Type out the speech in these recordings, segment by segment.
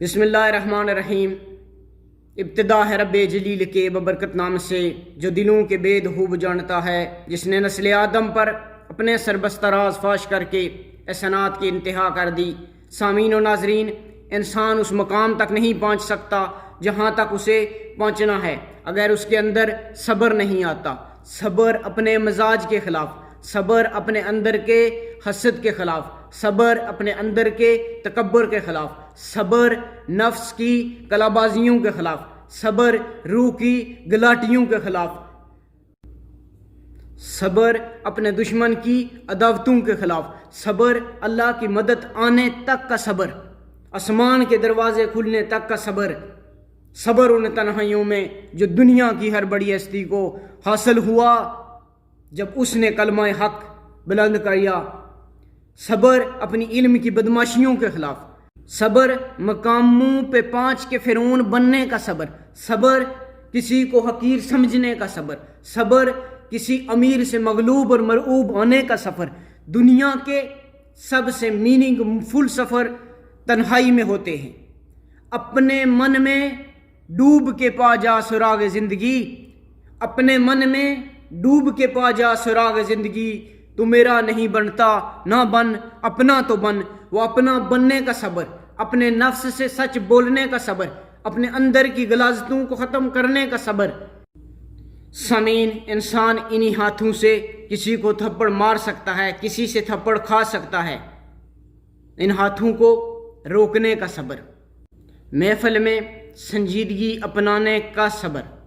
بسم اللہ الرحمن الرحیم۔ ابتدا ہے رب جلیل کے ببرکت نام سے جو دلوں کے بید خوب جانتا ہے، جس نے نسل آدم پر اپنے سربستہ راز فاش کر کے احسانات کی انتہا کر دی۔ سامعین و ناظرین، انسان اس مقام تک نہیں پہنچ سکتا جہاں تک اسے پہنچنا ہے اگر اس کے اندر صبر نہیں آتا۔ صبر اپنے مزاج کے خلاف، صبر اپنے اندر کے حسد کے خلاف، صبر اپنے اندر کے تکبر کے خلاف، صبر نفس کی کلابازیوں کے خلاف، صبر روح کی گلاٹیوں کے خلاف، صبر اپنے دشمن کی عداوتوں کے خلاف، صبر اللہ کی مدد آنے تک کا صبر، آسمان کے دروازے کھلنے تک کا صبر، صبر ان تنہائیوں میں جو دنیا کی ہر بڑی ہستی کو حاصل ہوا جب اس نے کلمہ حق بلند کیا، صبر اپنی علم کی بدماشیوں کے خلاف، صبر مقاموں پہ 5 کے فرعون بننے کا صبر، صبر کسی کو حقیر سمجھنے کا صبر، صبر کسی امیر سے مغلوب اور مرعوب ہونے کا سفر۔ دنیا کے سب سے میننگ فل سفر تنہائی میں ہوتے ہیں۔ اپنے من میں ڈوب کے پا جا سراغ زندگی، اپنے من میں ڈوب کے پا جا سراغ زندگی، تو میرا نہیں بنتا نہ بن، اپنا تو بن۔ وہ اپنا بننے کا صبر، اپنے نفس سے سچ بولنے کا صبر، اپنے اندر کی غلاظتوں کو ختم کرنے کا صبر۔ سامعین، انسان انہی ہاتھوں سے کسی کو تھپڑ مار سکتا ہے، کسی سے تھپڑ کھا سکتا ہے۔ ان ہاتھوں کو روکنے کا صبر، محفل میں سنجیدگی اپنانے کا صبر۔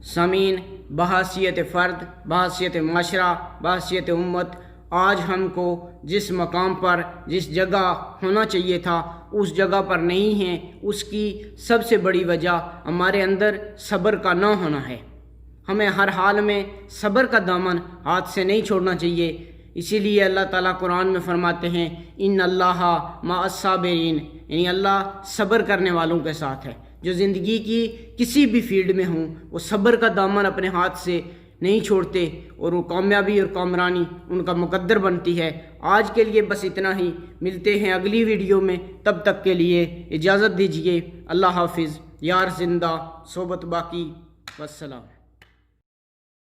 سامعین، بحیثیت فرد، بحیثیت معاشرہ، بحیثیت امت، آج ہم کو جس مقام پر جس جگہ ہونا چاہیے تھا اس جگہ پر نہیں ہیں، اس کی سب سے بڑی وجہ ہمارے اندر صبر کا نہ ہونا ہے۔ ہمیں ہر حال میں صبر کا دامن ہاتھ سے نہیں چھوڑنا چاہیے۔ اسی لیے اللہ تعالیٰ قرآن میں فرماتے ہیں ان اللہ مع الصابرین، یعنی اللہ صبر کرنے والوں کے ساتھ ہے۔ جو زندگی کی کسی بھی فیلڈ میں ہوں وہ صبر کا دامن اپنے ہاتھ سے نہیں چھوڑتے اور وہ کامیابی اور کامرانی ان کا مقدر بنتی ہے۔ آج کے لیے بس اتنا ہی، ملتے ہیں اگلی ویڈیو میں، تب تک کے لیے اجازت دیجیے۔ اللہ حافظ، یار زندہ، صحبت باقی، والسلام۔